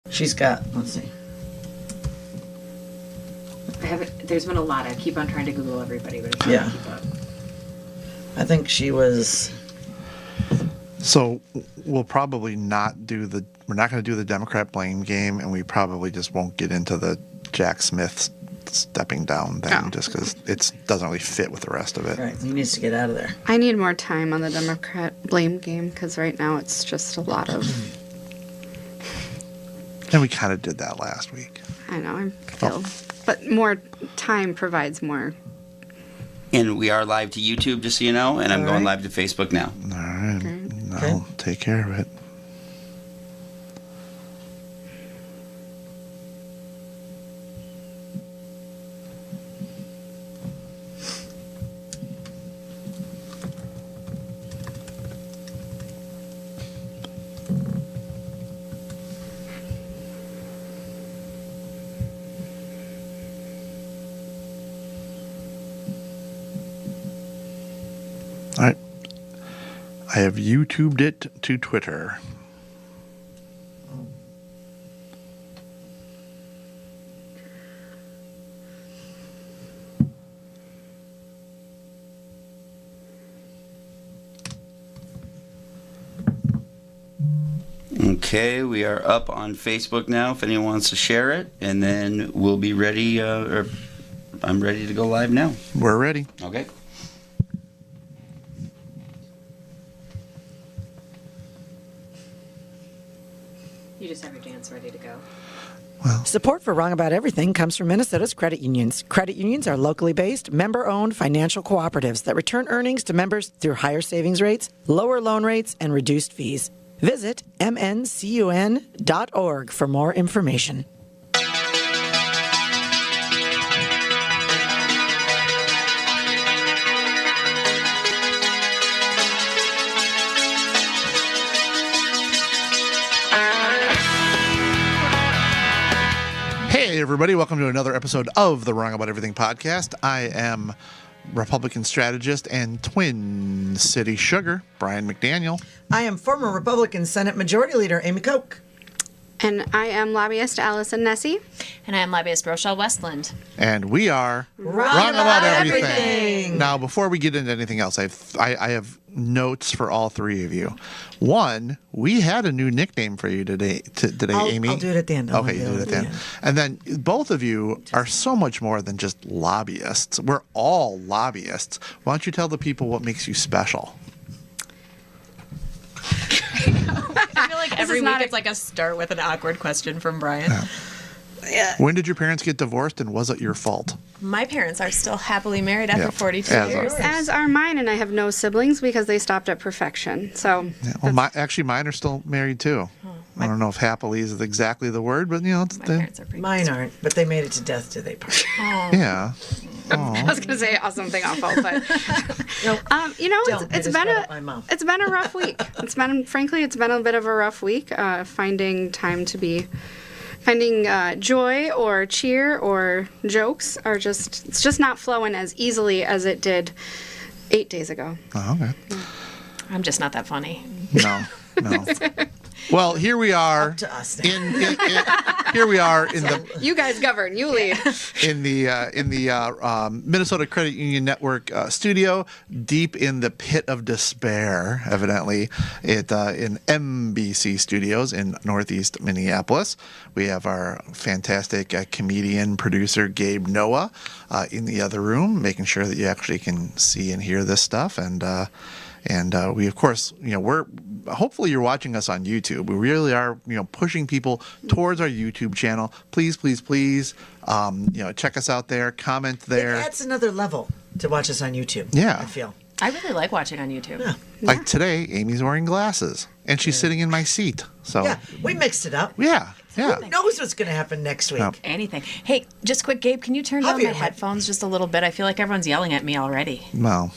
She's got, let's see. There's been a lot. I keep on trying to Google everybody, but it's hard to keep up. I think she was. So we'll probably not do we're not going to do the Democrat blame game, and we probably just won't get into the Jack Smith stepping down thing just because it doesn't really fit with the rest of it. Right, he needs to get out of there. I need more time on the Democrat blame game because right now it's just a lot of. And we kind of did that last week. I know, I feel. But more time provides more. And we are live to YouTube, just so you know, and I'm going live to Facebook now. All right. Okay. I'll take care of it. All right. I have YouTubed it to Twitter. Okay, we are up on Facebook now if anyone wants to share it, and then we'll be ready, or I'm ready to go live now. We're ready. Okay. You just have your dance ready to go. Support for Wrong About Everything comes from Minnesota's credit unions. Credit unions are locally based, member-owned financial cooperatives that return earnings to members through higher savings rates, lower loan rates, and reduced fees. Visit mncun.org for more information. Hey, everybody. Welcome to another episode of the Wrong About Everything podcast. I am Republican strategist and Twin City Sugar, Brian McDaniel. I am former Republican Senate Majority Leader Amy Koch. And I am lobbyist Allison Nessie. And I am lobbyist Rochelle Westland. And we are Wrong About Everything. Now, before we get into anything else, I have notes for all three of you. One, we had a new nickname for you today, Amy. I'll do it at the end. Okay, you do it at the end. And then both of you are so much more than just lobbyists. We're all lobbyists. Why don't you tell the people what makes you special? I feel like every is week not it's like a start with an awkward question from Brian. When did your parents get divorced, and was it your fault? My parents are still happily married after Yeah. 42 As years. As are mine, and I have no siblings because they stopped at perfection. So Yeah, well, mine are still married too. I don't know if happily is exactly the word, but My parents are pretty Mine aren't, but they made it to death till they part. yeah. I was going to say something awful, but you know, Don't. it's It been is right up my mouth. it's been a rough week. It's been a bit of a rough week. Finding time to be. Finding joy or cheer or jokes it's just not flowing as easily as it did 8 days ago. Oh, okay. I'm just not that funny. No. Well, here we are. Up to us. Here we are in You guys govern. You lead. the Minnesota Credit Union Network studio, deep in the pit of despair. Evidently, in MBC Studios in Northeast Minneapolis. We have our fantastic comedian producer Gabe Noah in the other room, making sure that you actually can see and hear this stuff. And we, of course, we're hopefully you're watching us on YouTube. We really are, pushing people towards our YouTube channel. Please, check us out there, comment there. It adds another level to watch us on YouTube. Yeah. I feel. I really like watching on YouTube. Yeah. Like today, Amy's wearing glasses and she's sitting in my seat. So Yeah, we mixed it up. yeah. Who knows what's going to happen next week? Yeah. Anything. Hey, just quick, Gabe, can you turn down Javier, my headphones just a little bit? I feel like everyone's yelling at me already. Well,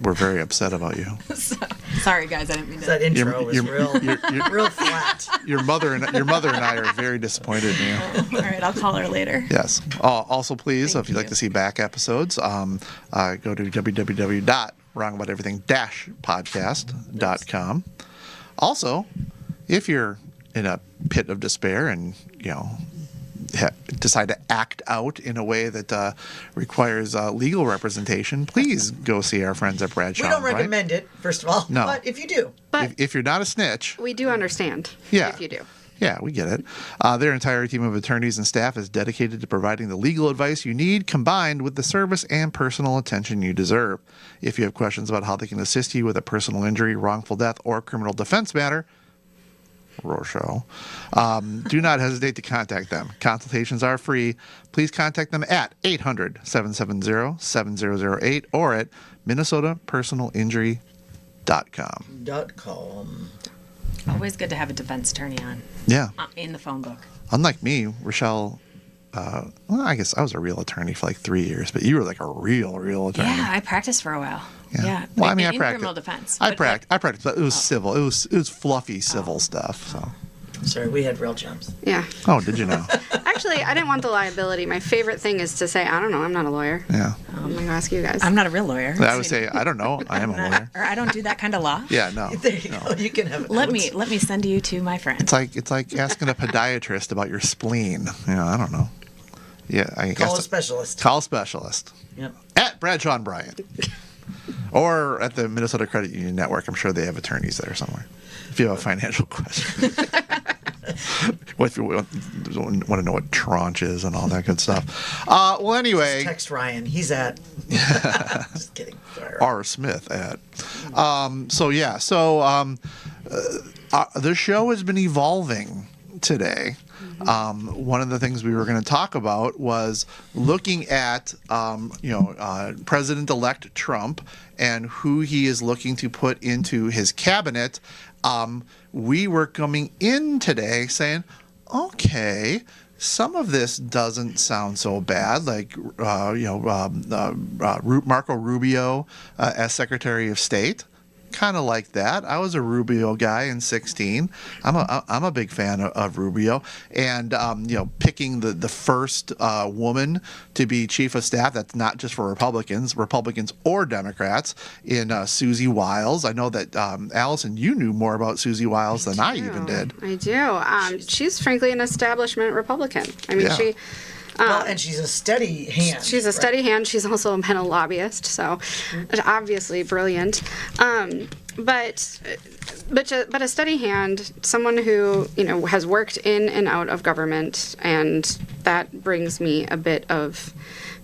we're very upset about you. Sorry, guys, I didn't mean to. That intro was real flat. Your mother and I are very disappointed in you. All right, I'll call her later. Yes. Also, please, if you'd like to see back episodes, go to www.wrongabouteverything-podcast.com. Also, if you're in a pit of despair and decide to act out in a way that requires legal representation, please go see our friends at Bradshaw. We don't Bryant. recommend it, first of all. No. But if you do, But If you're not a snitch, we do understand Yeah. if you do. yeah, we get it. Their entire team of attorneys and staff is dedicated to providing the legal advice you need, combined with the service and personal attention you deserve. If you have questions about how they can assist you with a personal injury, wrongful death, or criminal defense matter, Rochelle, do not hesitate to contact them. Consultations are free. Please contact them at 800-770-7008 or at minnesotapersonalinjury.com. .com. Always good to have a defense attorney on Yeah. in the phone book. Unlike me, Rochelle, well, I guess I was a real attorney for like 3 years, but you were like a real attorney. Yeah, I practiced for a while. Yeah. Well, I mean, in I practiced. criminal defense. I but practiced, but it was civil. It was fluffy civil stuff. So. Sorry, we had real jobs. Yeah. Oh, did you know? Actually, I didn't want the liability. My favorite thing is to say, I don't know, I'm not a lawyer. Yeah. I'm going to ask you guys. I'm not a real lawyer. I would say I don't know. I am a lawyer. Or I don't do that kind of law. Yeah. No. There you go. You can have it. Let me send you to my friend. It's like asking a podiatrist about your spleen. I don't know. Yeah. I Call guess a specialist. Call a specialist. Yep. At Bradshaw and Bryant. Or at the Minnesota Credit Union Network. I'm sure they have attorneys there somewhere. If you have a financial question. What if you want to know what tranche is and all that good stuff. Well, anyway. Text Ryan. He's at. Just kidding. Sorry, Ryan. R. Smith at. The show has been evolving today. One of the things we were going to talk about was looking at, President-elect Trump and who he is looking to put into his cabinet. We were coming in today saying, okay, some of this doesn't sound so bad, like Marco Rubio as Secretary of State. Kind of like that. I was a Rubio guy in 2016. I'm a big fan of Rubio, and picking the first woman to be chief of staff. That's not just for Republicans or Democrats. In Susie Wiles. I know that Allison, you knew more about Susie Wiles than I even did. I do. She's frankly an establishment Republican. I mean, Yeah. Well, and she's a steady hand. She's a steady hand. She's also been a lobbyist, so obviously brilliant. But a steady hand, someone who has worked in and out of government, and that brings me a bit of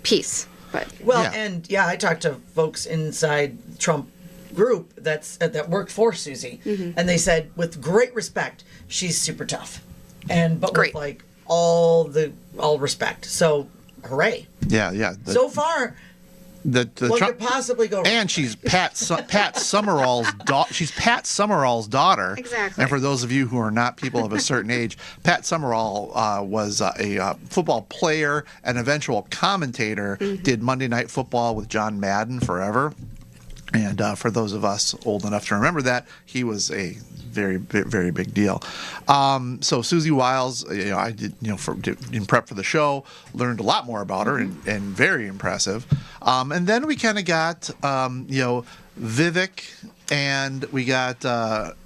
peace. But I talked to folks inside Trump group that worked for Susie, and they said with great respect, she's super tough, but Great. with like all respect. So, hooray! Yeah. So far, what what could possibly go wrong? And she's Pat Summerall's daughter. She's Pat Summerall's daughter. Exactly. And for those of you who are not people of a certain age, Pat Summerall was a football player, an eventual commentator. Did Monday Night Football with John Madden forever. And for those of us old enough to remember that, he was a very, very big deal. So Susie Wiles, I did, in prep for the show, learned a lot more about her and very impressive. And then we kind of got, Vivek, and we got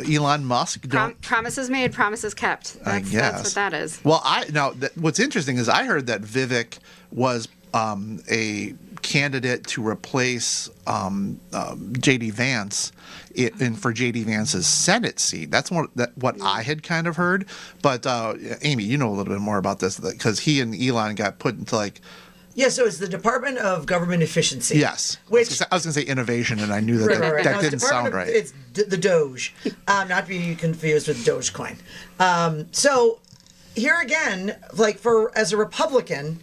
Elon Musk. promises made, promises kept. That's what that is. Well, what's interesting is I heard that Vivek was a candidate to replace J.D. Vance for J.D. Vance's Senate seat. That's what I had kind of heard. But Amy, you know a little bit more about this because he and Elon got put into like. Yeah, so it's the Department of Government Efficiency. Yes. Which I was going to say innovation, and I knew that Right. that No, it's didn't Department sound of- right. It's the Doge, not to be confused with Dogecoin. So here again, as a Republican,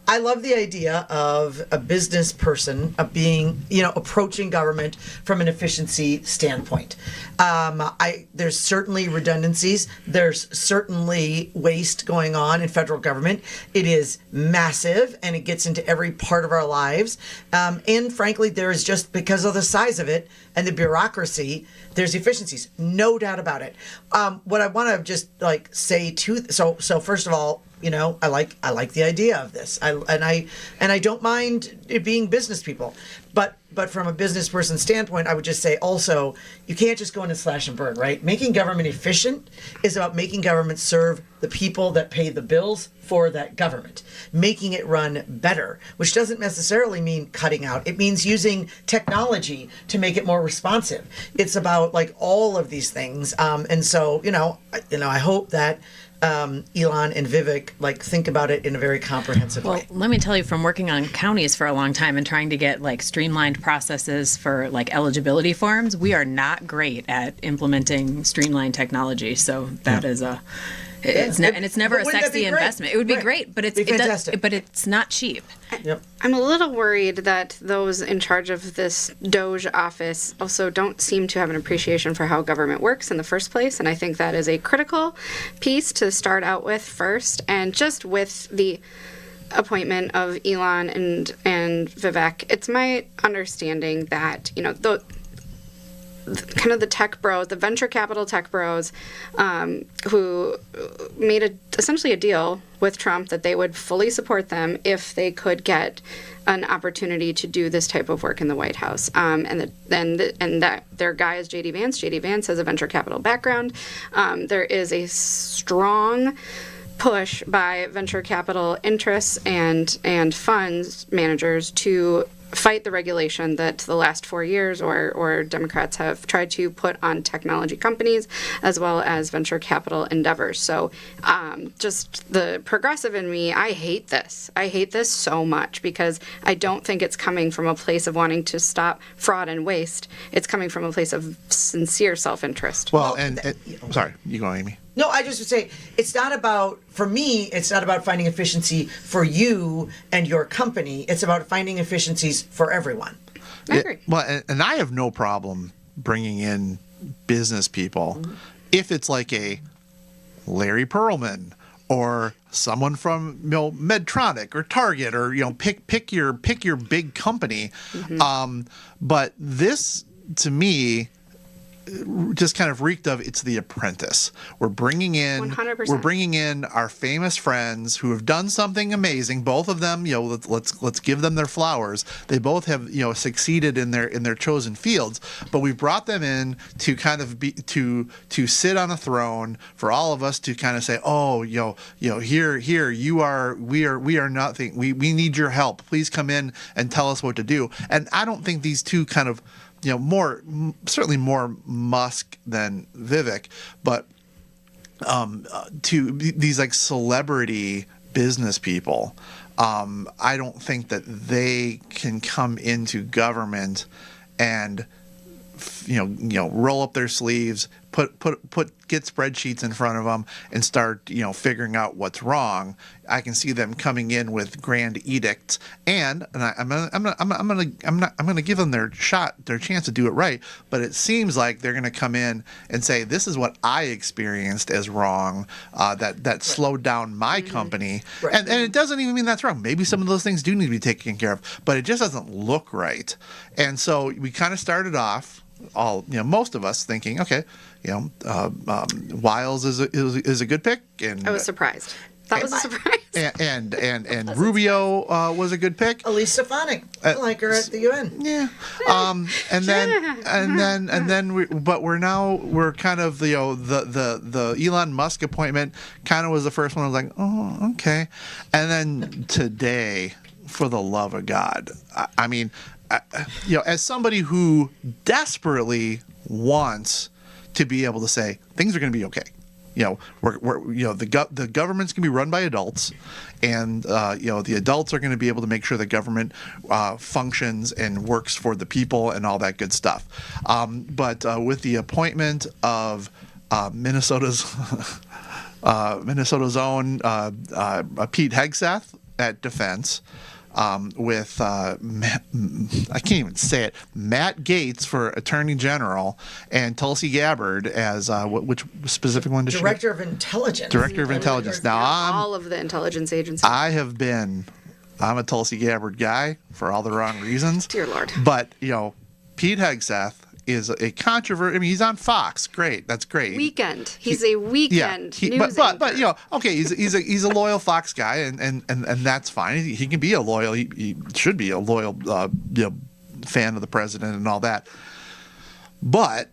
I love the idea of a business person being, approaching government from an efficiency standpoint. There's certainly redundancies. There's certainly waste going on in federal government. It is massive, and it gets into every part of our lives. And frankly, there is just because of the size of it and the bureaucracy, there's efficiencies, no doubt about it. What I want to just say so first of all, You know, I like the idea of this. I don't mind it being business people, but from a business person standpoint, I would just say also you can't just go in and slash and burn, right? Making government efficient is about making government serve the people that pay the bills for that government, making it run better, which doesn't necessarily mean cutting out. It means using technology to make it more responsive. It's about like all of these things, and so I hope that Elon and Vivek like think about it in a very comprehensive Well, way. let me tell you, from working on counties for a long time and trying to get like streamlined processes for like eligibility forms, we are not great at implementing streamlined technology. So that is a, it's and it's never But a wouldn't that be sexy great? investment. It would be Right. great, but Be fantastic. but it's not cheap. Yep. I'm a little worried that those in charge of this Doge office also don't seem to have an appreciation for how government works in the first place, and I think that is a critical piece to start out with first. And just with the appointment of Elon and Vivek, it's my understanding that kind of the tech bros, the venture capital tech bros, who made essentially a deal with Trump that they would fully support them if they could get an opportunity to do this type of work in the White House. And that their guy is JD Vance. JD Vance has a venture capital background. There is a strong push by venture capital interests and funds managers to fight the regulation that the last 4 years or Democrats have tried to put on technology companies as well as venture capital endeavors. So just the progressive in me, I hate this. I hate this so much because I don't think it's coming from a place of wanting to stop fraud and waste. It's coming from a place of sincere self-interest. Well, sorry, you go, Amy. No, I just would say for me, it's not about finding efficiency for you and your company. It's about finding efficiencies for everyone. I agree. Well, and I have no problem bringing in business people if it's like a Larry Perlman or someone from Medtronic or Target or pick your big company. But this to me just kind of reeked of it's The Apprentice. We're bringing in 100%. Our famous friends who have done something amazing. Both of them, let's give them their flowers. They both have succeeded in their chosen fields, but we brought them in to kind of be to sit on a throne for all of us to kind of say, here we are nothing. We need your help. Please come in and tell us what to do. And I don't think these two kind of certainly more Musk than Vivek, but to these like celebrity business people, I don't think that they can come into government and roll up their sleeves, get spreadsheets in front of them and start figuring out what's wrong. I can see them coming in with grand edicts, and I'm gonna give them their chance to do it right. But it seems like they're gonna come in and say, "This is what I experienced as wrong. That slowed down my company," and it doesn't even mean that's wrong. Maybe some of those things do need to be taken care of, but it just doesn't look right. And so we kind of started off. Most of us thinking, okay, Wiles is a good pick, and I was surprised. That was a surprise. And Rubio was a good pick. Elise Stefanik, I like her at the UN. Yeah, and then we're kind of the Elon Musk appointment kind of was the first one. I was like, oh, okay, and then today, for the love of God, I mean. As somebody who desperately wants to be able to say things are going to be okay, the government's going to be run by adults, and the adults are going to be able to make sure the government functions and works for the people and all that good stuff. But with the appointment of Minnesota's own Pete Hegseth at Defense. With I can't even say it, Matt Gaetz for Attorney General, and Tulsi Gabbard as which specific one does she? Director of Intelligence. Director of Intelligence. Now all of the intelligence agencies. I'm a Tulsi Gabbard guy for all the wrong reasons. Dear Lord. But Pete Hegseth is a controversy. I mean, he's on Fox. Great, that's great. Weekend. He's a weekend news but anchor. okay, he's a loyal Fox guy, and that's fine. He can be a loyal. He should be a loyal fan of the president and all that. But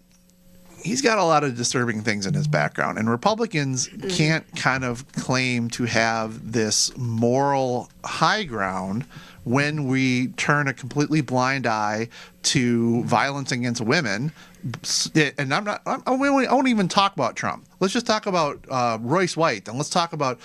he's got a lot of disturbing things in his background, and Republicans can't kind of claim to have this moral high ground when we turn a completely blind eye to violence against women. And we won't even talk about Trump. Let's just talk about Royce White, and let's talk about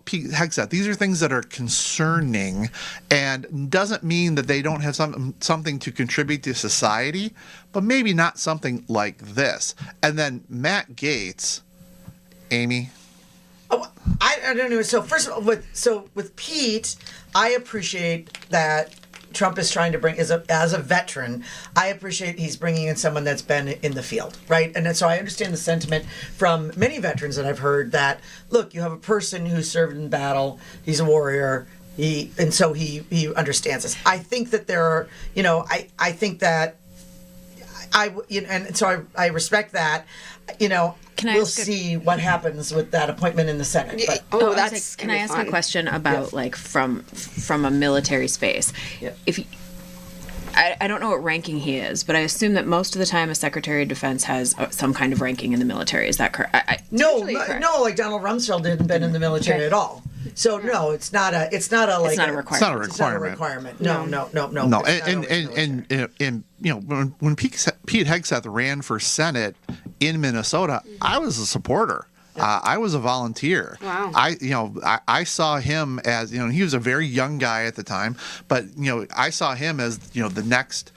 Pete Hegseth. These are things that are concerning, and doesn't mean that they don't have something to contribute to society, but maybe not something like this. And then Matt Gaetz, Amy. Oh, I don't know. So first of all, with Pete, I appreciate that Trump is trying to bring as a veteran. I appreciate he's bringing in someone that's been in the field, right? And so I understand the sentiment from many veterans that I've heard that look, you have a person who served in battle. He's a warrior. He understands this. I think that there are, I think that and so I respect that. We'll see what happens with that appointment in the Senate. But That's Can I ask fun. a question about from a military space? Yeah. I don't know what ranking he is, but I assume that most of the time a Secretary of Defense has some kind of ranking in the military. Is that correct? No, correct. like Donald Rumsfeld didn't been in the military Okay. at all. So no, it's not a It's not a It's not a requirement. It's not a requirement. requirement. No. No, It's not always military. when Pete Hegseth ran for Senate in Minnesota, I was a supporter. I was a volunteer. Wow. I saw him as, he was a very young guy at the time, but I saw him as the next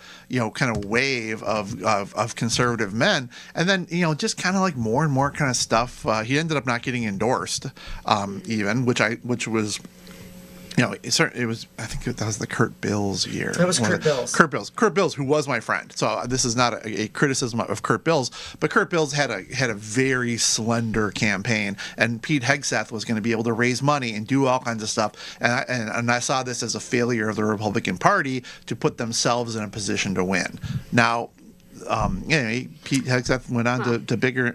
kind of wave of conservative men, and then just kind of like more and more kind of stuff. He ended up not getting endorsed, even, which was. It was. I think that was the Kurt Bills year. That was Kurt Bills. Kurt Bills, who was my friend. So this is not a criticism of Kurt Bills, but Kurt Bills had a very slender campaign, and Pete Hegseth was going to be able to raise money and do all kinds of stuff. And I saw this as a failure of the Republican Party to put themselves in a position to win. Now. Pete Hegseth went on to bigger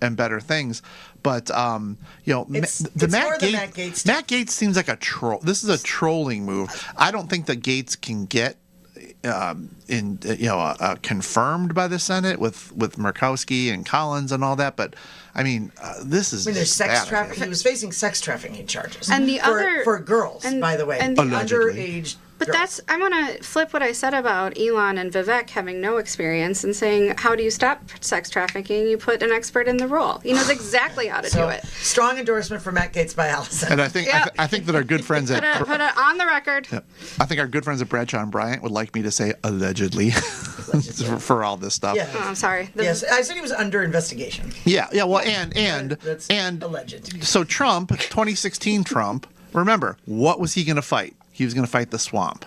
and better things, but It's more the Matt Gaetz stuff. Matt Gaetz seems like a troll. This is a trolling move. I don't think that Gaetz can get confirmed by the Senate with Murkowski and Collins and all that, but this is. There's sex bad. trafficking. He was facing sex trafficking charges. And the other- for girls, and- by the way, and the- Allegedly. underage. But girls. I want to flip what I said about Elon and Vivek having no experience and saying, how do you stop sex trafficking? You put an expert in the role. He knows exactly how to do it. Strong endorsement for Matt Gaetz by Allison. And I think Yeah. I think that our good friends Put at it on the record. I think our good friends at Bradshaw and Bryant would like me to say allegedly, for all this stuff. Yeah. Oh, I'm sorry. Yes, I said he was under investigation. Yeah. Well, and That's and alleged. so Trump, 2016 Trump. Remember, what was he going to fight? He was going to fight the swamp,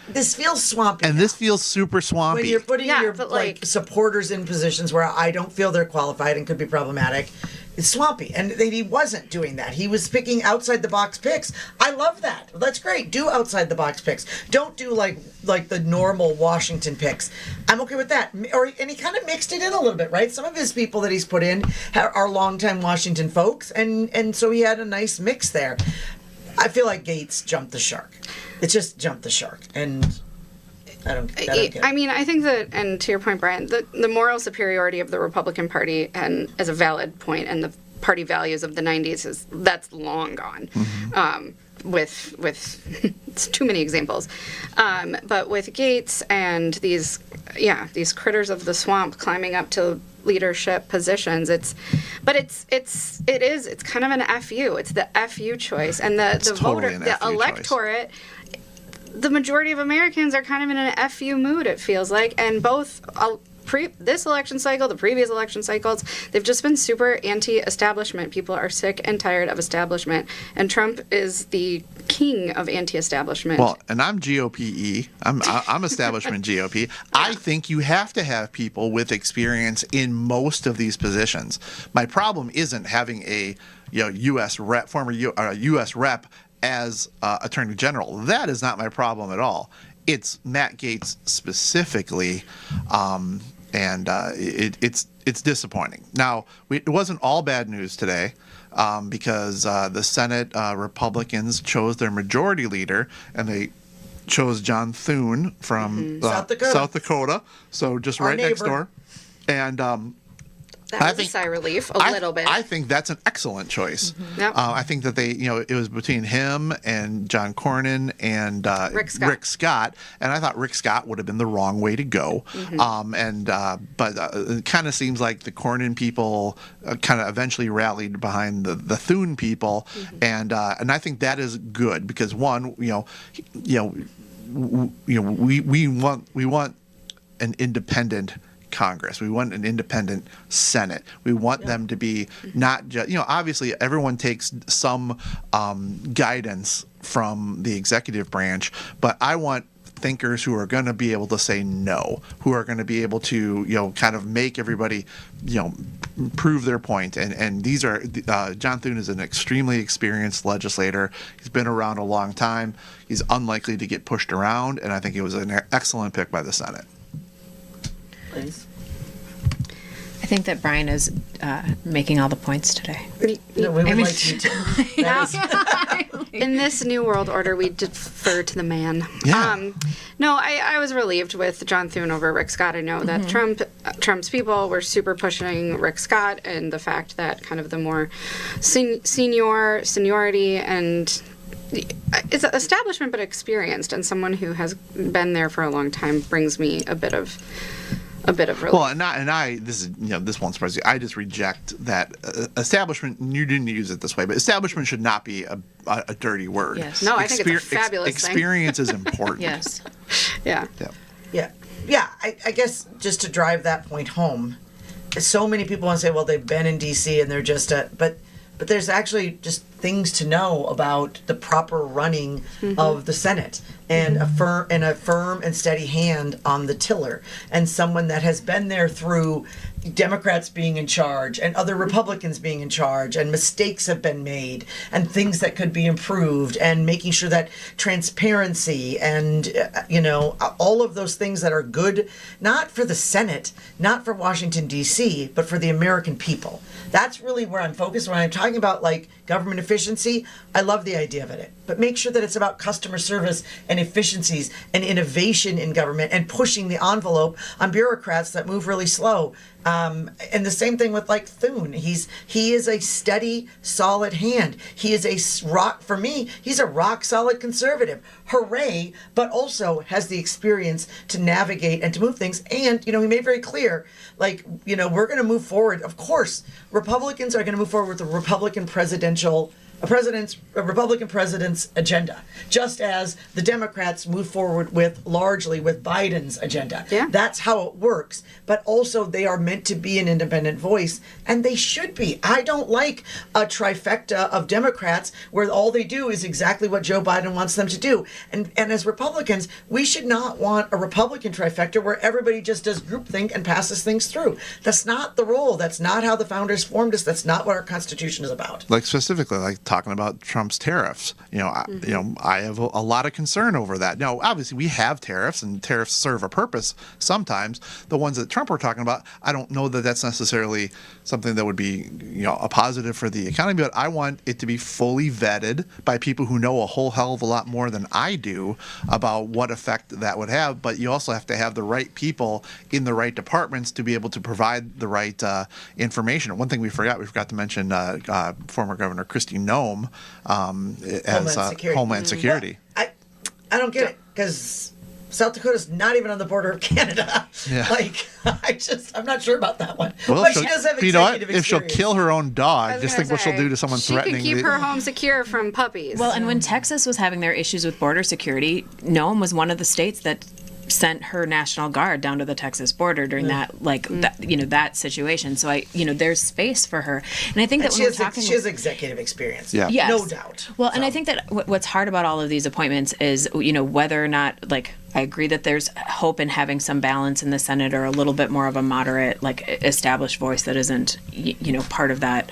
This feels swampy. and this feels super swampy. when you're putting Yeah, your but, like like- supporters in positions where I don't feel they're qualified and could be problematic, it's swampy. And he wasn't doing that. He was picking outside the box picks. I love that. That's great. Do outside the box picks. Don't do like the normal Washington picks. I'm okay with that. And he kind of mixed it in a little bit, right? Some of his people that he's put in are longtime Washington folks, and so he had a nice mix there. I feel like Gaetz jumped the shark. It just jumped the shark, and I don't get it. I think that, and to your point, Brian, the moral superiority of the Republican Party, and as a valid point, and the party values of the 90s, that's long gone. With it's too many examples, but with Gaetz and these critters of the swamp climbing up to leadership positions, it's kind of an FU. It's the FU choice, and the totally voter, an the FU choice. electorate. The majority of Americans are kind of in an FU mood, it feels like, and both this election cycle, the previous election cycles, they've just been super anti-establishment. People are sick and tired of establishment, and Trump is the king of anti-establishment. Well, and I'm GOP-y. I'm establishment GOP. I think you have to have people with experience in most of these positions. My problem isn't having a U.S. rep, former U.S. rep as Attorney General. That is not my problem at all. It's Matt Gaetz specifically. and it's disappointing. Now, it wasn't all bad news today. Because the Senate Republicans chose their majority leader, and they chose John Thune from South Dakota, so just right next door. And That was a sigh of relief, a little bit. I think that's an excellent choice. Yep. I think that it was between him and John Cornyn and Rick Scott, and I thought Rick Scott would have been the wrong way to go. But it kind of seems like the Cornyn people kind of eventually rallied behind the Thune people, and I think that is good because one, we want an independent Congress. We want an independent Senate. We want them to be not just, obviously everyone takes some guidance from the executive branch, but I want thinkers who are going to be able to say no, who are going to be able to, kind of make everybody, prove their point. And these are, John Thune is an extremely experienced legislator. He's been around a long time. He's unlikely to get pushed around, and I think it was an excellent pick by the Senate. Please. I think that Brian is making all the points today. No, we would like you to. In this new world order, we defer to the man. Yeah. No, I was relieved with John Thune over Rick Scott. I know that Trump's people were super pushing Rick Scott, and the fact that kind of the more seniority and it's establishment but experienced, and someone who has been there for a long time brings me a bit of relief. Well, and I this is this won't surprise you. I just reject that establishment. You didn't use it this way, but establishment should not be a dirty word. Yes. No, I think it's a fabulous thing. Experience is important. Yes. Yeah. Yeah. I guess just to drive that point home, so many people want to say, well, they've been in D.C. and they're just but there's actually just things to know about the proper running of the Senate and a firm and steady hand on the tiller, and someone that has been there through Democrats being in charge and other Republicans being in charge, and mistakes have been made and things that could be improved, and making sure that transparency and all of those things that are good, not for the Senate, not for Washington D.C., but for the American people. That's really where I'm focused when I'm talking about government efficiency. I love the idea of it, but make sure that it's about customer service and efficiencies and innovation in government and pushing the envelope on bureaucrats that move really slow. And the same thing with Thune. He is a steady, solid hand. He is for me, he's a rock solid conservative. Hooray, but also has the experience to navigate and to move things. And, he made very clear, we're going to move forward. Of course, Republicans are going to move forward with the Republican Republican president's agenda, just as the Democrats move forward largely with Biden's agenda. Yeah. That's how it works. But also they are meant to be an independent voice, and they should be. I don't like a trifecta of Democrats where all they do is exactly what Joe Biden wants them to do. And as Republicans, we should not want a Republican trifecta where everybody just does groupthink and passes things through. That's not the role. That's not how the founders formed us. That's not what our Constitution is about. Specifically, talking about Trump's tariffs, I have a lot of concern over that. Now, obviously, we have tariffs, and tariffs serve a purpose sometimes. The ones that Trump were talking about, I don't know that that's necessarily something that would be, a positive for the economy. But I want it to be fully vetted by people who know a whole hell of a lot more than I do about what effect that would have. But you also have to have the right people in the right departments to be able to provide the right information. One thing we forgot to mention former Governor Kristi Noem as Homeland Security. I don't get it, because South Dakota's not even on the border of Canada. Yeah. I'm not sure about that one. Well, but she does have executive experience. If she'll kill her own dog, just think what she'll do to someone threatening. She could keep her home secure from puppies. Well, and when Texas was having their issues with border security, Noem was one of the states that sent her National Guard down to the Texas border during that that situation. So there's space for her, and I think that she has executive experience. Yeah, yes. No doubt. Well, and I think that what's hard about all of these appointments is whether or not I agree that there's hope in having some balance in the Senate, or a little bit more of a moderate, established voice that isn't part of that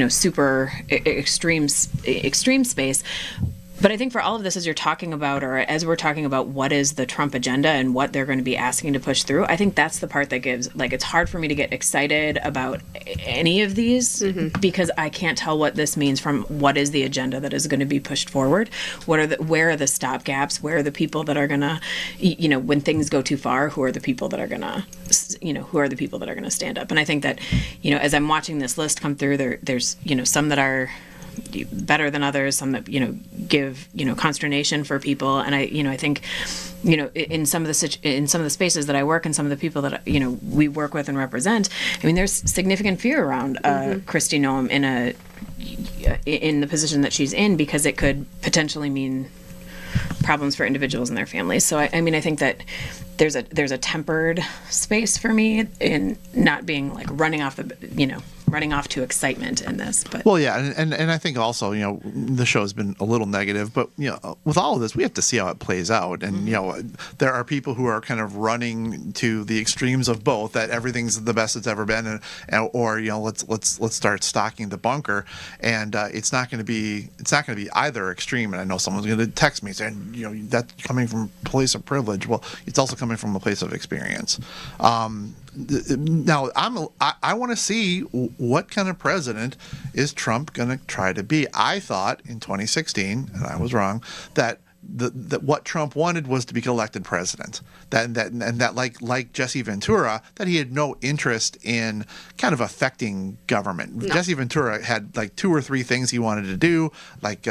super extreme space. But I think for all of this, as you're talking about, or as we're talking about what is the Trump agenda and what they're going to be asking to push through, I think that's the part that gives, like, it's hard for me to get excited about any of these because I can't tell what this means from what is the agenda that is going to be pushed forward. Where are the stop gaps? Where are the people that are going to, when things go too far, who are the people that are going to, who are the people that are going to stand up? And I think that, as I'm watching this list come through, there's, some that are better than others, some that give consternation for people, and I think in some of the spaces that I work and some of the people that we work with and represent, I mean, there's significant fear around Kristi Noem in the position that she's in because it could potentially mean problems for individuals and their families. So I mean, I think that there's a tempered space for me in not being like running off to excitement in this. But Well, yeah, and I think also, the show has been a little negative, but with all of this, we have to see how it plays out. And there are people who are kind of running to the extremes of both, that everything's the best it's ever been, or let's start stocking the bunker. And it's not going to be either extreme. And I know someone's going to text me saying, that's coming from a place of privilege. Well, it's also coming from a place of experience. Now, I want to see what kind of president is Trump going to try to be. I thought in 2016, and I was wrong, that what Trump wanted was to be elected president. That like Jesse Ventura, that he had no interest in kind of affecting government. No. Jesse Ventura had like 2 or 3 things he wanted to do, like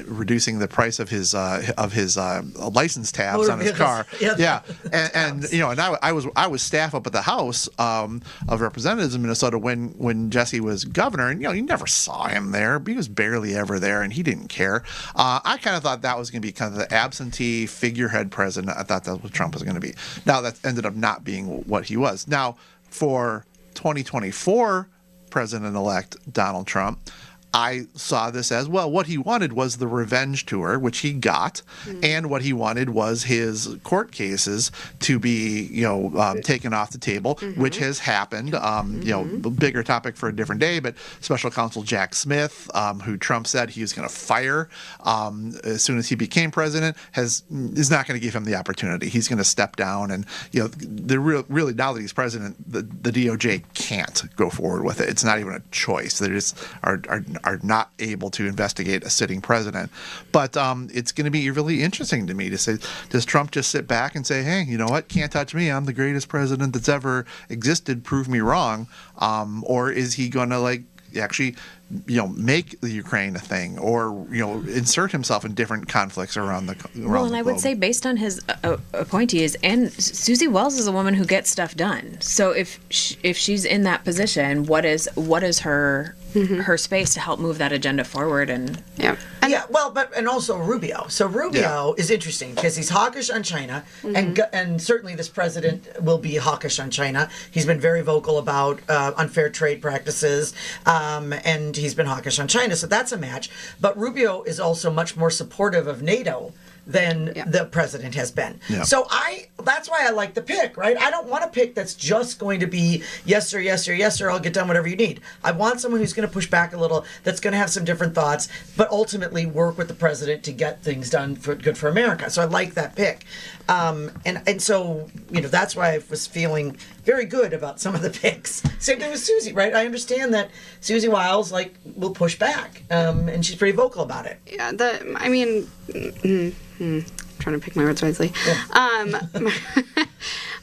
reducing the price of his license tabs on his car. Yeah, and I was staff up at the House of Representatives in Minnesota when Jesse was governor, and you never saw him there. He was barely ever there, and he didn't care. I kind of thought that was going to be kind of the absentee figurehead president. I thought that's what Trump was going to be. Now that ended up not being what he was. Now for 2024 President-elect Donald Trump, I saw this as, well, what he wanted was the revenge tour, which he got, and what he wanted was his court cases to be, taken off the table, which has happened. Bigger topic for a different day, but Special Counsel Jack Smith, who Trump said he was going to fire as soon as he became president, is not going to give him the opportunity. He's going to step down, and really now that he's president, the DOJ can't go forward with it. It's not even a choice. They just are not able to investigate a sitting president. But it's going to be really interesting to me to say, does Trump just sit back and say, hey, you know what, can't touch me, I'm the greatest president that's ever existed, prove me wrong? Or is he going to actually make the Ukraine a thing, or insert himself in different conflicts around the Well, and the I globe? would say based on his appointees, and Susie Wells is a woman who gets stuff done. So if she's in that position, what is her her space to help move that agenda forward? And and also Rubio. So Rubio is interesting because he's hawkish on China, and certainly this president will be hawkish on China. He's been very vocal about unfair trade practices, and he's been hawkish on China. So that's a match. But Rubio is also much more supportive of NATO than the president has been. Yeah. So that's why I like the pick, right? I don't want a pick that's just going to be yes sir, yes sir, yes sir, I'll get done whatever you need. I want someone who's going to push back a little, that's going to have some different thoughts, but ultimately work with the president to get things done good for America. So I like that pick. And so, that's why I was feeling very good about some of the picks. Same thing with Susie, right? I understand that Susie Wiles will push back, and she's pretty vocal about it. Yeah, trying to pick my words wisely. Yeah.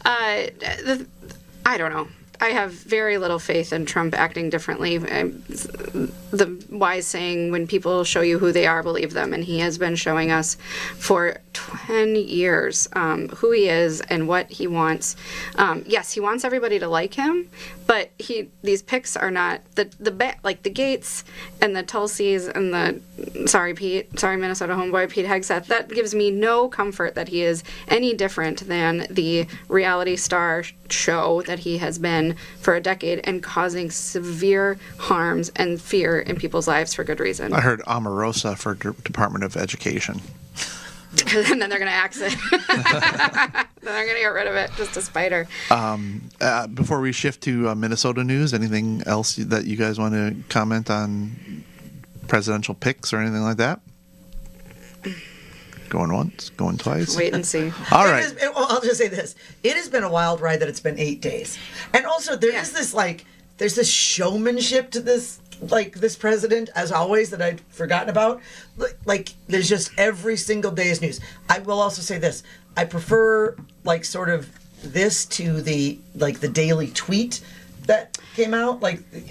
I don't know. I have very little faith in Trump acting differently. The wise saying, when people show you who they are, believe them. And he has been showing us for 10 years who he is and what he wants. Yes, he wants everybody to like him, but these picks are not like the Gates and the Tulsi's and the Minnesota homeboy Pete Hegseth. That gives me no comfort that he is any different than the reality star show that he has been for a decade, and causing severe harms and fear in people's lives for good reason. I heard Omarosa for Department of Education. And then they're going to axe it. Then they're going to get rid of it just to spite her. Before we shift to Minnesota news, anything else that you guys want to comment on presidential picks or anything like that? Going once, going twice. Wait and see. All It right. is- well, I'll just say this: it has been a wild ride that it's been 8 days, and also there is this there's this showmanship to this this president, as always, that I'd forgotten about. Like there's just every single day is news. I will also say this: I prefer sort of this to the the daily tweet that came out.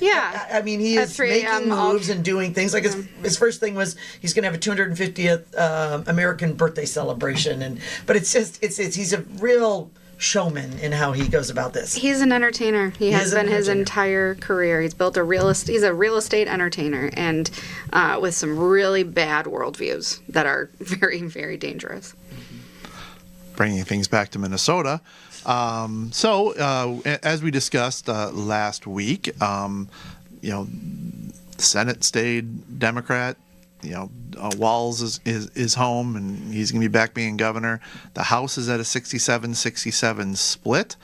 Yeah. I mean, he At is 3 making a.m. moves and doing things. Like his first thing was he's going to have a 250th American birthday celebration, but it's just he's a real showman in how he goes about this. He's an entertainer. He has is an been his entertainer. entire career. He's built he's a real estate entertainer, and with some really bad worldviews that are very, very dangerous. Bringing things back to Minnesota. As we discussed last week, the Senate stayed Democrat. Walz is home, and he's going to be back being governor. The House is at a 67-67 split.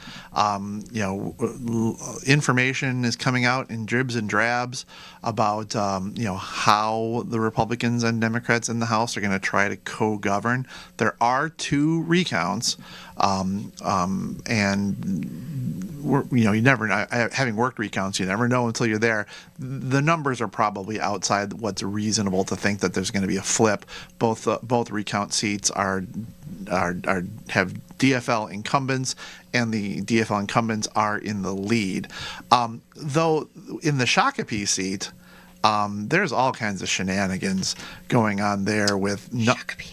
Information is coming out in dribs and drabs about how the Republicans and Democrats in the House are going to try to co-govern. There are 2 recounts, and you never know. Having worked recounts, you never know until you're there. The numbers are probably outside what's reasonable to think that there's going to be a flip. Both recount seats have DFL incumbents, and the DFL incumbents are in the lead. Though in the Shakopee seat, there's all kinds of shenanigans going on there with Shakopee.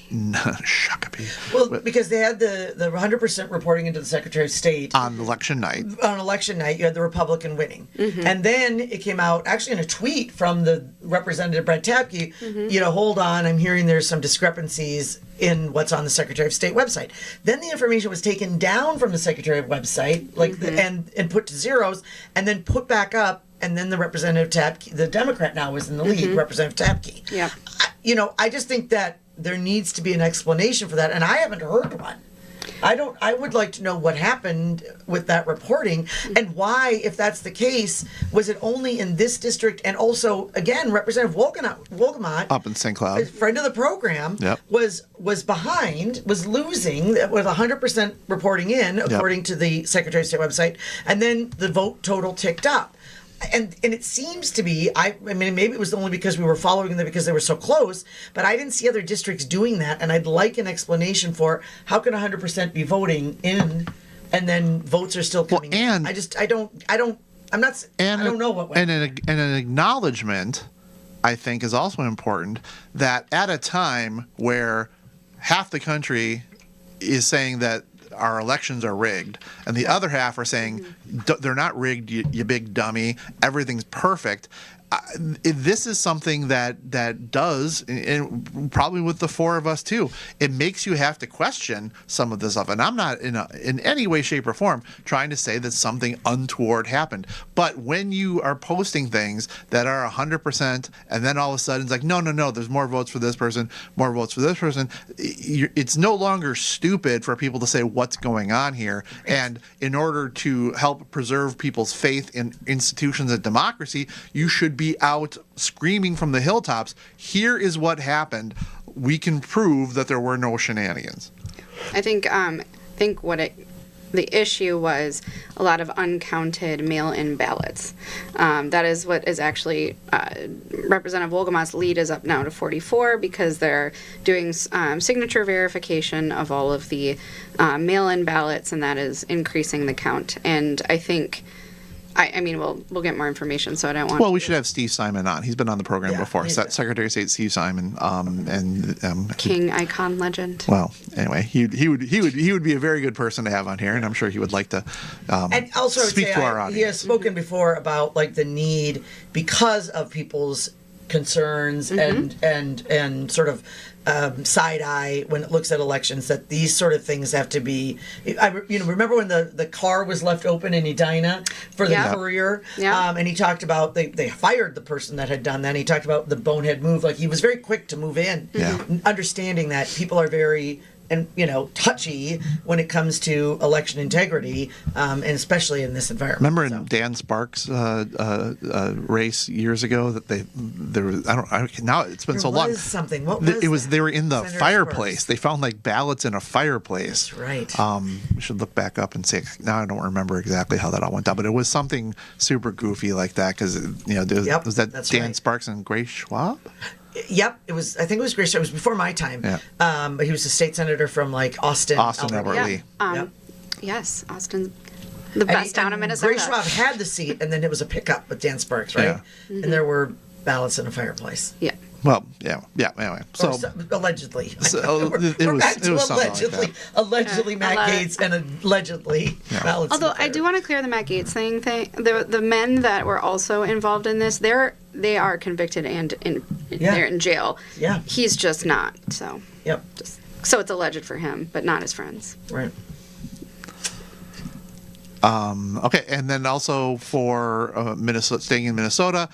Well, because they had the 100% reporting into the Secretary of State On election night. on election night, you had the Republican winning. And then it came out, actually in a tweet from the Representative Brett Tapke, hold on, I'm hearing there's some discrepancies in what's on the Secretary of State website. Then the information was taken down from the Secretary of website, and put to zeros, and then put back up, and then the Representative Tapke, the Democrat now is in the lead, Representative Tapke. Yeah. I just think that there needs to be an explanation for that, and I haven't heard one. I would like to know what happened with that reporting, and why, if that's the case, was it only in this district? And also, again, Representative Wolgamott, Up in St. Cloud. a friend of the program, Yep. was behind, was losing with 100% reporting in, according to the Secretary of State website, and then the vote total ticked up. And it seems to be, I mean, maybe it was only because we were following them because they were so close, but I didn't see other districts doing that, and I'd like an explanation for how can 100% be voting in, and then votes are still coming and- in. I don't know what went. And an acknowledgement, I think, is also important, that at a time where half the country is saying that our elections are rigged, and the other half are saying they're not rigged, you big dummy, everything's perfect. This is something that does, and probably with the 4 of us too, it makes you have to question some of this stuff. And I'm not in any way, shape, or form trying to say that something untoward happened. But when you are posting things that are 100%, and then all of a sudden it's like, no, there's more votes for this person, more votes for this person, it's no longer stupid for people to say what's going on here. And in order to help preserve people's faith in institutions and democracy, you should be out screaming from the hilltops, here is what happened. We can prove that there were no shenanigans. I think the issue was a lot of uncounted mail-in ballots. That is what is actually Representative Wolgamott's lead is up now to 44 because they're doing signature verification of all of the mail-in ballots, and that is increasing the count. And I think. I mean, we'll get more information, so I don't want. Well, we should have Steve Simon on. He's been on the program before. he's- Secretary of State Steve Simon, and King, icon, legend. well, anyway, he would be a very good person to have on here, and I'm sure he would like to And also, I would speak say, to our he audience. has spoken before about the need because of people's concerns and sort of side eye when it looks at elections, that these sort of things have to be. Remember when the car was left open in Edina for the Yeah. courier, Yeah. and he talked about they fired the person that had done that. And he talked about the bonehead move. He was very quick to move in, Yeah. understanding that people are very and touchy when it comes to election integrity, and especially in this environment. Remember in So, Dan Sparks' race years ago that there was now it's been there so long. was something. What Th- was it was that? they were in the Senator fireplace. Sparks. They found like ballots in a fireplace. That's right. We should look back up and see. Now I don't remember exactly how that all went down, but it was something super goofy like that because Yep, was that that's Dan right. Sparks and Grace Schwab? Yep, it was. I think it was Grace. It was before my time. Yeah. But he was a state senator from like Austin. Austin Alabama. Everett Yeah. Lee. Yep. Yes, Austin's the And best town in Minnesota. Grace Schwab had the seat, and then it was a pickup with Dan Sparks, right? Yeah. And there were ballots in a fireplace. Yeah. Well, yeah. Anyway, Or so allegedly. So, We're it was- back it to was something like allegedly. that. Allegedly, Matt love it. Gates and allegedly ballots. Although I do want to clear the Matt Gates thing. The men that were also involved in this, they are convicted and Yeah. they're in jail. Yeah. He's just not. So Yep. so it's alleged for him, but not his friends. Right. Okay, and then also for Minnesota, staying in Minnesota,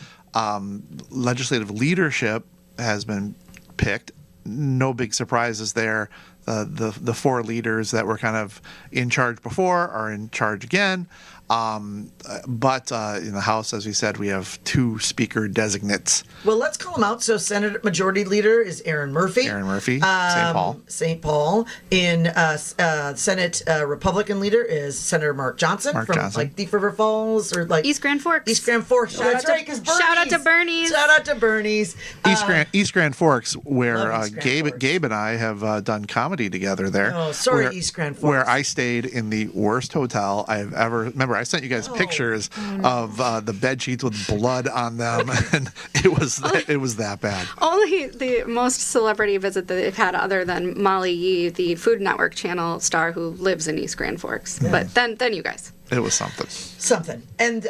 legislative leadership has been picked. No big surprises there. The four leaders that were kind of in charge before are in charge again. But in the House, as we said, we have two speaker designates. Well, let's call them out. So, Senate Majority Leader is Aaron Murphy. Aaron Murphy, St. Paul. St. Paul. In Senate Republican Leader is Senator Mark Johnson Mark from Johnson. like Thief River Falls or like East Grand Forks. East Grand Forks. Shout That's out to- right. 'Cause shout out to Bernie's. Shout out to Bernie's. East Grand Forks, where love East Grand Gabe Forks. Gabe and I have done comedy together there. Oh, sorry, where- East Grand Forks. Where I stayed in the worst hotel I've ever. Remember, I sent you guys pictures of the bed sheets with blood on them, and it was that bad. Only the most celebrity visit that they've had, other than Molly Yee, the Food Network channel star who lives in East Grand Forks. But then you guys. It was something. Something. And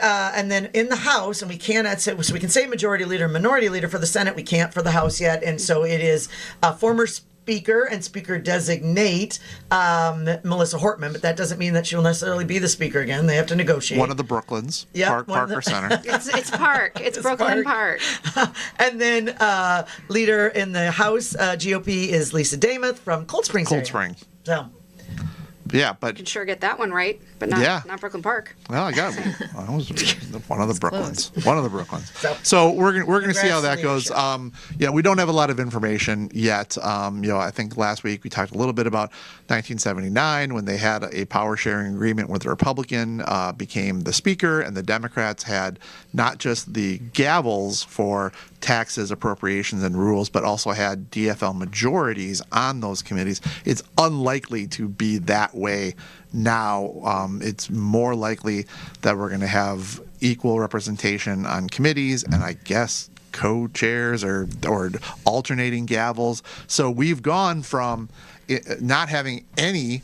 then in the House, and we cannot say, so we can say Majority Leader, Minority Leader for the Senate. We can't for the House yet. And so it is former Speaker and Speaker designate Melissa Hortman, but that doesn't mean that she will necessarily be the Speaker again. They have to negotiate. One of the Brooklyns, Yeah, Park one of Parker the- Center. It's Park. It's Brooklyn Park. And then leader in the House GOP is Lisa Damath from Cold Springs. Cold area. Spring. So Yeah, but Can sure get that one right, but not Yeah. not Brooklyn Park. well, I got it. I was one of the Brooklyns. close. One of the Brooklyns. So- So we're gonna see how that Congrats goes. to Yeah, we don't have a lot of information yet. I think last week we talked a little bit about 1979 when they had a power sharing agreement where the Republican became the Speaker and the Democrats had not just the gavels for taxes, appropriations, and rules, but also had DFL majorities on those committees. It's unlikely to be that way now. It's more likely that we're going to have equal representation on committees and I guess co-chairs or alternating gavels. So we've gone from not having any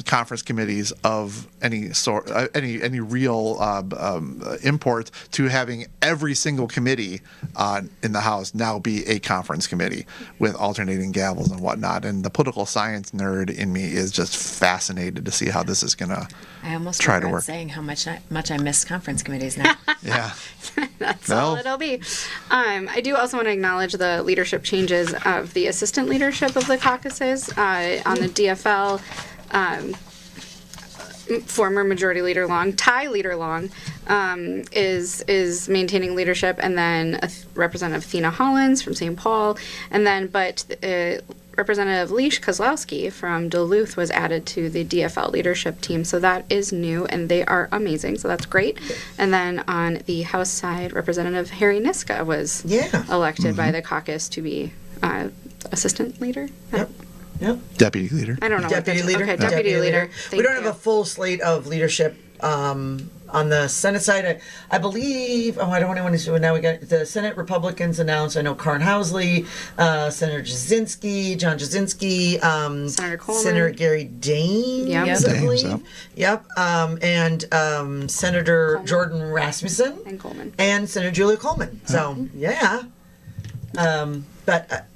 conference committees of any sort, any real import, to having every single committee in the House now be a conference committee with alternating gavels and whatnot. And the political science nerd in me is just fascinated to see how this is going to I almost try to regret work. saying how much I miss conference committees now. Yeah. That's Well- all it'll be. I do also want to acknowledge the leadership changes of the assistant leadership of the caucuses on the DFL. Former Majority Leader Long, Leader Long, is maintaining leadership, and then Representative Thina Hollins from St. Paul, and then Representative Leish Kozlowski from Duluth was added to the DFL leadership team, so that is new, and they are amazing, so that's great. And then on the House side, Representative Harry Niska was elected by the caucus to be assistant leader. Yep. Deputy leader. I don't know. Deputy what leader. Okay, deputy leader. We don't have a full slate of leadership on the Senate side. I believe. Oh, I don't want to. Now we got the Senate Republicans announced. I know Karn Housley, Senator John Jasinski, Senator Coleman. Senator Gary Daines, Yep. I Daines, believe. Yep. And Senator Jordan Rasmussen And Coleman. and Senator Julia Coleman. So yeah.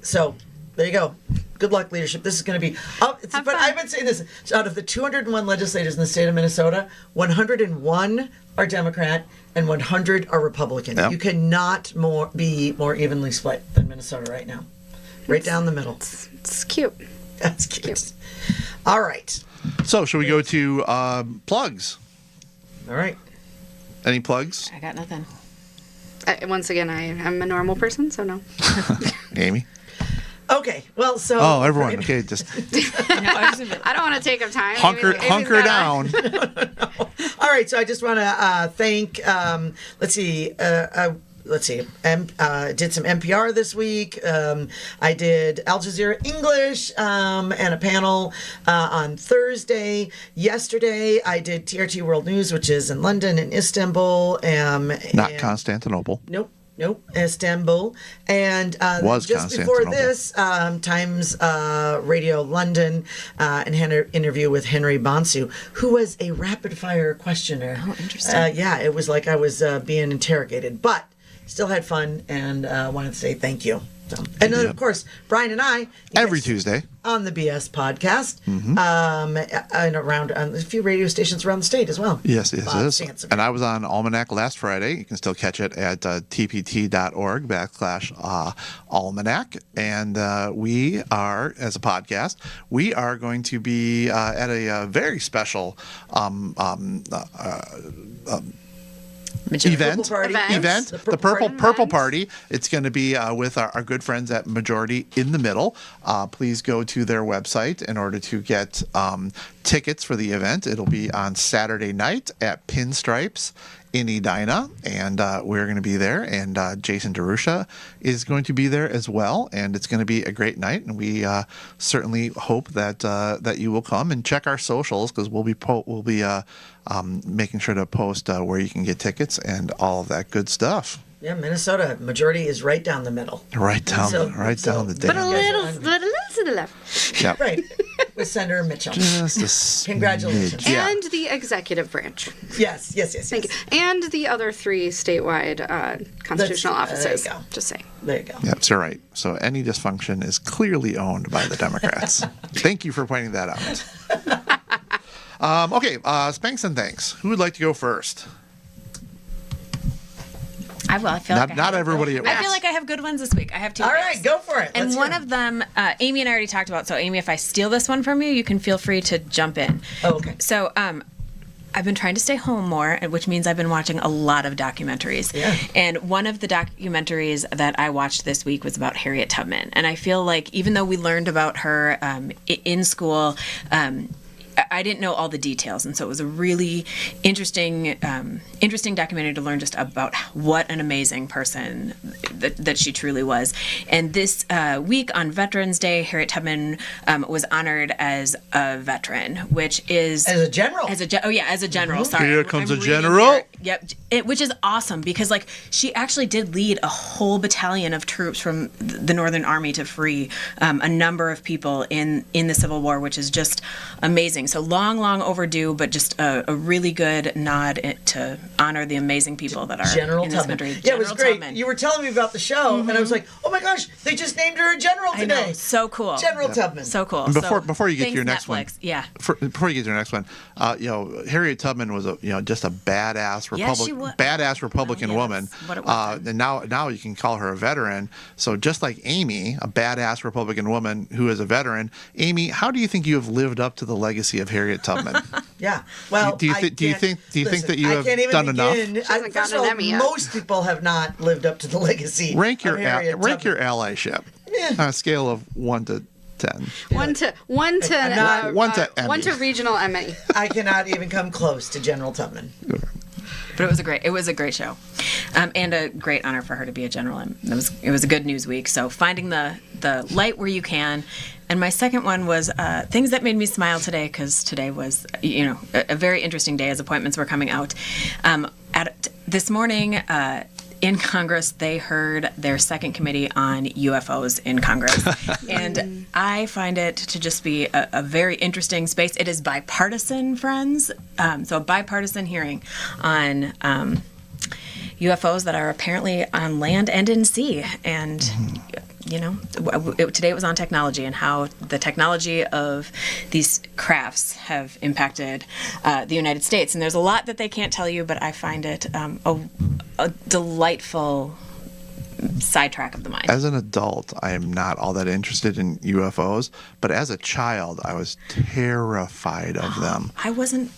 So there you go. Good luck, leadership. This is going to be. But fun. I've been saying this. So out of the 201 legislators in the state of Minnesota, 101 are Democrat and 100 are Republican. Yeah. You cannot be more evenly split than Minnesota right now. Right down the middle. It's cute. That's cute. All right. So, should we go to plugs? All right. Any plugs, I got nothing. Once again, I am a normal person, so no. Amy? Okay. Well, so. Oh, everyone. Okay, just I don't want to take up time. hunker down. All right, so I just want to thank. Let's see. Did some NPR this week. I did Al Jazeera English and a panel on Thursday. Yesterday, I did TRT World News, which is in London and Istanbul. Not Constantinople. Nope, Istanbul. And Was just before Constantinople. this, Times Radio London and had an interview with Henry Bonsu, who was a rapid fire questioner. Oh, interesting. Yeah, it was like I was being interrogated, but still had fun and wanted to say thank you. So, and then, of course, Brian and I Every Tuesday. on the BS podcast, and around on a few radio stations around the state as well. Yes, it Bob is. Sansom. And I was on Almanac last Friday. You can still catch it at tpt.org/almanac. And we are, as a podcast, we are going to be at a very special event. Purple Party. Event. The The Purple Purple Party. Party. It's going to be with our good friends at Majority in the Middle. Please go to their website in order to get tickets for the event. It'll be on Saturday night at Pinstripes in Edina, and we're going to be there. And Jason DeRusha is going to be there as well, and it's going to be a great night. And we certainly hope that that you will come and check our socials, because we'll be making sure to post where you can get tickets and all of that good stuff. Yeah, Minnesota Majority is right down the middle. Right down So- the so- damn. But a little to the left. Yeah. Right, with Senator Mitchell. Just a Congratulations. smidge. Yeah. And the executive branch. Yes. Thank you. And the other 3 statewide constitutional There you offices. go. Just saying. There you go. Yep, so right. So any dysfunction is clearly owned by the Democrats. Thank you for pointing that out. Okay, Spanks and Thanks. Who would like to go first? I feel Not everybody at I once. feel like I have good ones this week. I have 2 All picks. right, go for it. And Let's one hear of them, Amy and I already talked about. So, Amy, if I steal this one from you, you can feel free to jump in. Oh, okay. So, I've been trying to stay home more, which means I've been watching a lot of documentaries. Yeah. And one of the documentaries that I watched this week was about Harriet Tubman. And I feel like even though we learned about her in school, I didn't know all the details, and so it was a really interesting documentary to learn just about what an amazing person that she truly was. And this week on Veterans Day, Harriet Tubman was honored as a veteran, which is As a general. as a general. Sorry, Here I'm- comes I'm a reading general. here. Yep, which is awesome because like she actually did lead a whole battalion of troops from the Northern Army to free a number of people in the Civil War, which is just amazing. So long overdue, but just a really good nod to honor the amazing people that are General in this Tubman. country. Yeah, it was General great. Tubman. You were telling me about the show, and I was like, "Oh my gosh, they just named her a general I today." know, so cool. General Tubman. So cool. And So, before you get to your thanks, next one, Netflix. Yeah. Before you get to your next one, Harriet Tubman was just a badass Republican Oh, yeah, woman. that's what it was then. And now you can call her a veteran. So just like Amy, a badass Republican woman who is a veteran, Amy, how do you think you have lived up to the legacy of Harriet Tubman? Yeah. Well, Do you I think can't- that you I have can't even done enough? begin. hasn't First gotten of all, an Emmy yet. most people have not lived up to the legacy. Rank your of Harriet rank Tubman. your allyship on a scale of 1 to 10. One to One to Emmy. one to regional Emmy. I cannot even come close to General Tubman. But it was a great show, and a great honor for her to be a general. And it was a good news week. So finding the light where you can. And my second one was things that made me smile today, because today was a very interesting day as appointments were coming out. This morning. In Congress, they heard their second committee on UFOs in Congress. And I find it to just be a very interesting space. It is bipartisan, friends. So a bipartisan hearing on UFOs that are apparently on land and in sea. And, today it was on technology and how the technology of these crafts have impacted the United States. And there's a lot that they can't tell you, but I find it a delightful sidetrack of the mind. As an adult, I am not all that interested in UFOs, but as a child, I was terrified of them.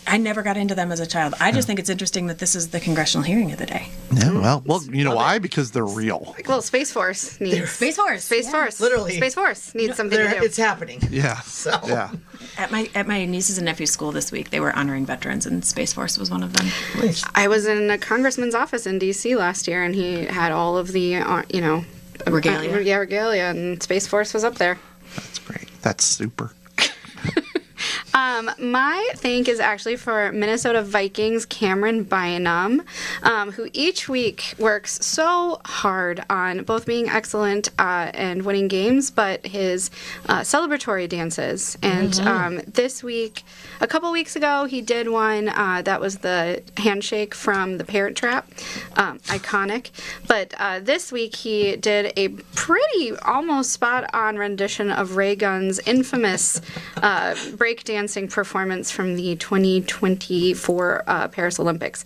I never got into them as a child. I just think it's interesting that this is the congressional hearing of the day. Yeah, well, you know why? Because they're real. Well, Space Force needs Space Force. Space Force. Literally. Space Force needs something to do. It's happening. Yeah. So. Yeah. At my nieces and nephews' school this week, they were honoring veterans, and Space Force was one of them. Nice. I was in a congressman's office in D.C. last year, and he had all of the, Regalia. regalia, and Space Force was up there. That's great. That's super. My thank is actually for Minnesota Vikings Cameron Bynum, who each week works so hard on both being excellent and winning games, but his celebratory dances. And this week, a couple weeks ago, he did one that was the handshake from The Parent Trap, iconic. But this week, he did a pretty almost spot-on rendition of Ray Gunn's infamous breakdancing performance from the 2024 Paris Olympics.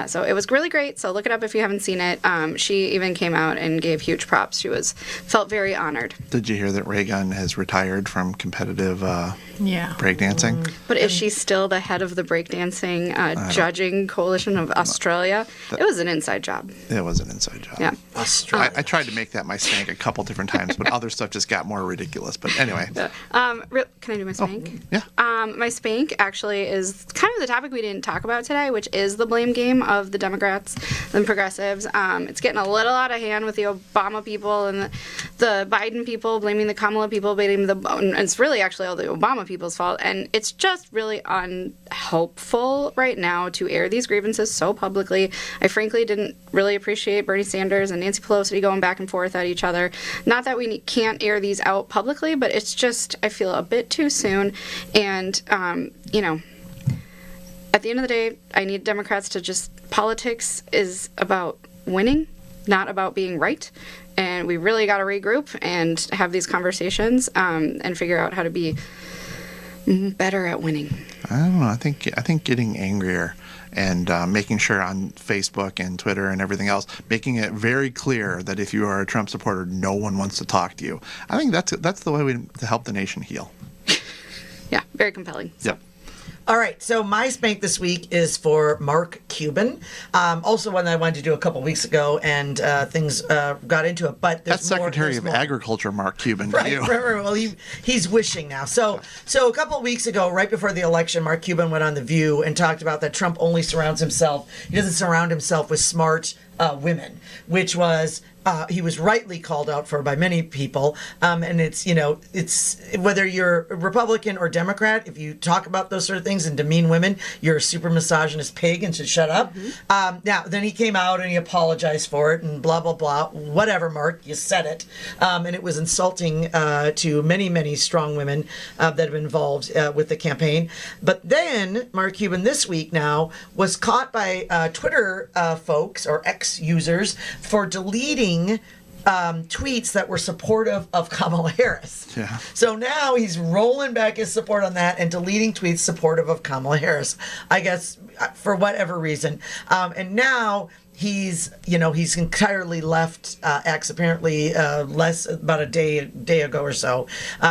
So it was really great. So look it up if you haven't seen it. She even came out and gave huge props. She felt very honored. Did you hear that Ray Gunn has retired from competitive Yeah. breakdancing? But is she still the head of the breakdancing judging coalition of Australia? It was an inside job. It was an inside job. Yeah. I tried to make that my spank a couple different times, but other stuff just got more ridiculous. But anyway, Can I do my spank? yeah. My spank actually is kind of the topic we didn't talk about today, which is the blame game of the Democrats and progressives. It's getting a little out of hand with the Obama people and the Biden people blaming the Kamala people, blaming and it's really actually all the Obama people's fault. And it's just really unhelpful right now to air these grievances so publicly. I frankly didn't really appreciate Bernie Sanders and Nancy Pelosi going back and forth at each other. Not that we can't air these out publicly, but it's just, I feel a bit too soon. And, at the end of the day, I need Democrats to politics is about winning, not about being right. And we really got to regroup and have these conversations and figure out how to be better at winning. I don't know. I think getting angrier and making sure on Facebook and Twitter and everything else, making it very clear that if you are a Trump supporter, no one wants to talk to you. I think that's the way to help the nation heal. Yeah, very compelling. Yep. All right, so my spank this week is for Mark Cuban. Also one that I wanted to do a couple weeks ago, and things got into it. But That's Secretary of Agriculture, Mark Cuban. To Right, you. right. Well, he's wishing now. So a couple of weeks ago, right before the election, Mark Cuban went on The View and talked about that Trump only surrounds himself. He doesn't surround himself with smart women, which was. He was rightly called out for by many people, and it's whether you're a Republican or Democrat, if you talk about those sort of things and demean women, you're a super misogynist pig and should shut up. Now, then he came out and he apologized for it and blah blah blah. Whatever, Mark, you said it, and it was insulting to many strong women that have been involved with the campaign. But then Mark Cuban this week now was caught by Twitter folks or ex users for deleting tweets that were supportive of Kamala Harris. Yeah. So now he's rolling back his support on that and deleting tweets supportive of Kamala Harris, I guess, for whatever reason. And now he's entirely left X. Apparently, about a day ago or so,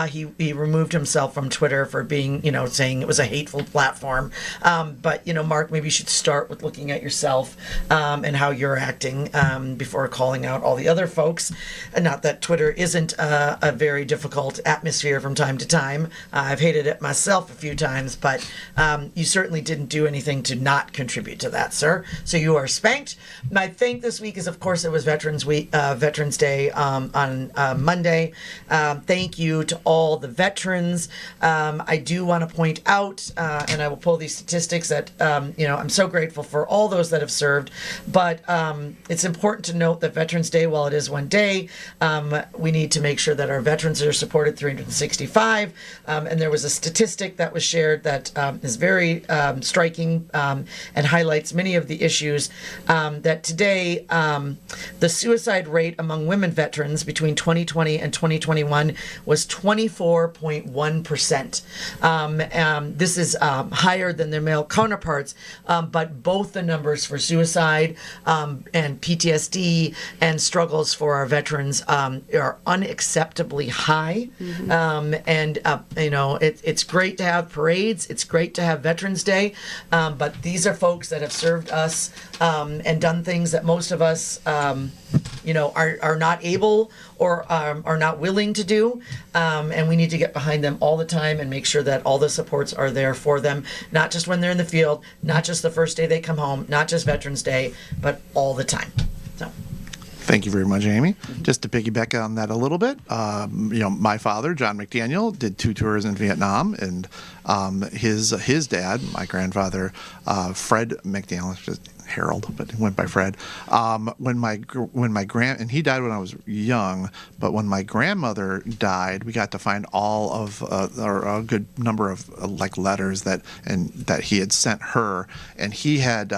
he removed himself from Twitter for being, saying it was a hateful platform. But Mark, maybe you should start with looking at yourself and how you're acting before calling out all the other folks. And not that Twitter isn't a very difficult atmosphere from time to time. I've hated it myself a few times, but you certainly didn't do anything to not contribute to that, sir. So you are spanked. My thank this week is, of course, it was Veterans Week, Veterans Day on Monday. Thank you to all the veterans. I do want to point out, and I will pull these statistics that I'm so grateful for all those that have served. But it's important to note that Veterans Day, while it is one day, we need to make sure that our veterans are supported 365. And there was a statistic that was shared that is very striking and highlights many of the issues that today the suicide rate among women veterans between 2020 and 2021 was 24.1%. This is higher than their male counterparts, but both the numbers for suicide and PTSD and struggles for our veterans are unacceptably high. And it's great to have parades. It's great to have Veterans Day, but these are folks that have served us and done things that most of us, are not able or are not willing to do. And we need to get behind them all the time and make sure that all the supports are there for them, not just when they're in the field, not just the first day they come home, not just Veterans Day, but all the time. So. Thank you very much, Amy. Just to piggyback on that a little bit, my father, John McDaniel, did 2 tours in Vietnam, and his dad, my grandfather, Fred McDaniel, just Harold, but he went by Fred. And he died when I was young, but when my grandmother died, we got to find all of or a good number of letters that he had sent her, and he had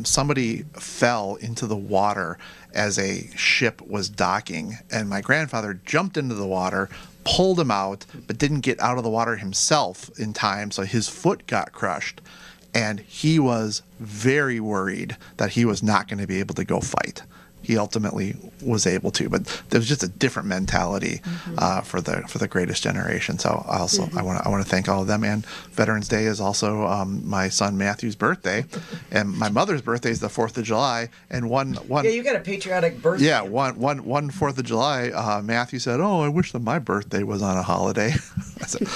somebody fell into the water as a ship was docking, and my grandfather jumped into the water, pulled him out, but didn't get out of the water himself in time, so his foot got crushed, and he was very worried that he was not going to be able to go fight. He ultimately was able to, but there was just a different mentality for the greatest generation. So I want to thank all of them. And Veterans Day is also my son Matthew's birthday, and my mother's birthday is the 4th of July. And one you got a patriotic birthday. Yeah, one 4th of July. Matthew said, "Oh, I wish that my birthday was on a holiday." I said,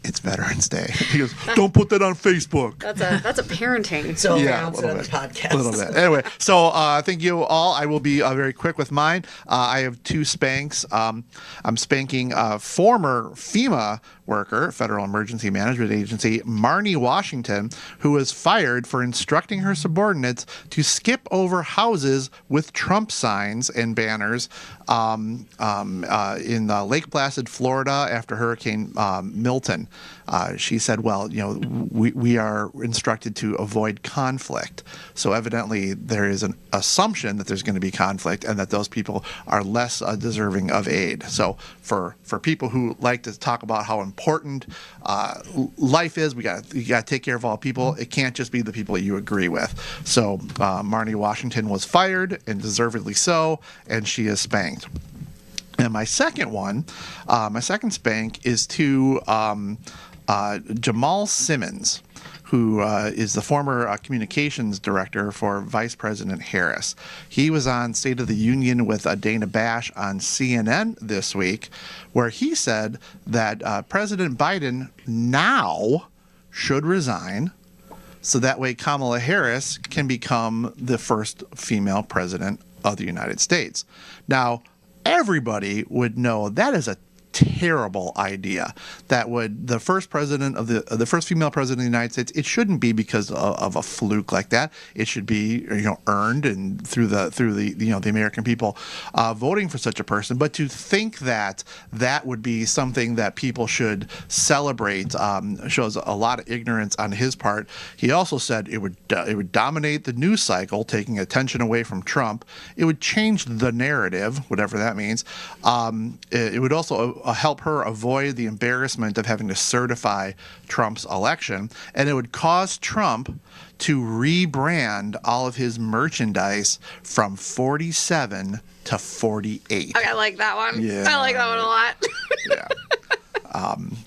It's Veterans Day. He goes, "Don't put that on Facebook." That's a parenting. So Yeah, announce it on the podcast. a little bit. Anyway, so thank you all. I will be very quick with mine. I have 2 spanks. I'm spanking former FEMA worker, Federal Emergency Management Agency, Marnie Washington, who was fired for instructing her subordinates to skip over houses with Trump signs and banners in Lake Placid, Florida, after Hurricane Milton. She said, well, we are instructed to avoid conflict. So evidently there is an assumption that there's going to be conflict and that those people are less deserving of aid. So for people who like to talk about how important life is, you got to take care of all people. It can't just be the people that you agree with. So Marnie Washington was fired, and deservedly so, and she is spanked. And my second spank is to Jamal Simmons, who is the former communications director for Vice President Harris. He was on State of the Union with Dana Bash on CNN this week, where he said that President Biden now should resign, so that way Kamala Harris can become the first female president of the United States. Now, everybody would know that is a terrible idea. That would the first president of the first female president of the United States. It shouldn't be because of a fluke like that. It should be earned and through the American people voting for such a person. But to think that would be something that people should celebrate shows a lot of ignorance on his part. He also said it would dominate the news cycle, taking attention away from Trump. It would change the narrative, whatever that means. It would also help her avoid the embarrassment of having to certify Trump's election, and it would cause Trump to rebrand all of his merchandise from 47 to 48. I like that one. Yeah. I like that one a lot. Yeah.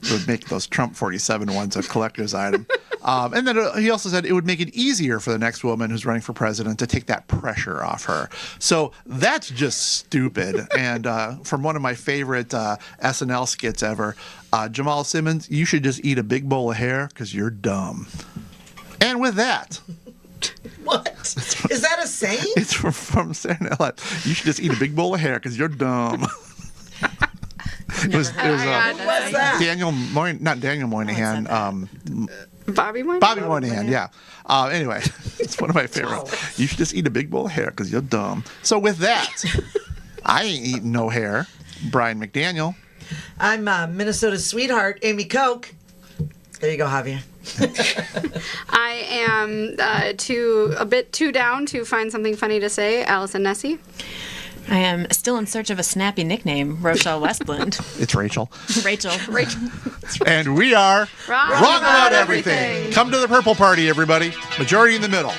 It would make those Trump 47 ones a collector's item. And then he also said it would make it easier for the next woman who's running for president to take that pressure off her. So that's just stupid. And from one of my favorite SNL skits ever, Jamal Simmons, you should just eat a big bowl of hair because you're dumb. And with that... What? Is that a saying? It's from Saturday Night Live. You should just eat a big bowl of hair because you're dumb. It was What's that? not Daniel Moynihan. Bobby Moynihan? Bobby Moynihan, yeah. Anyway, it's one of my favorites. You should just eat a big bowl of hair because you're dumb. So with that, I ain't eating no hair. Brian McDaniel. I'm Minnesota's sweetheart, Amy Koch. There you go, Javier. I am a bit too down to find something funny to say. Allison Nessie. I am still in search of a snappy nickname, Rochelle Westland. It's Rachel. Rachel. And we are Wrong Wrong About Everything. Come to the Purple Party, everybody. Majority in the middle.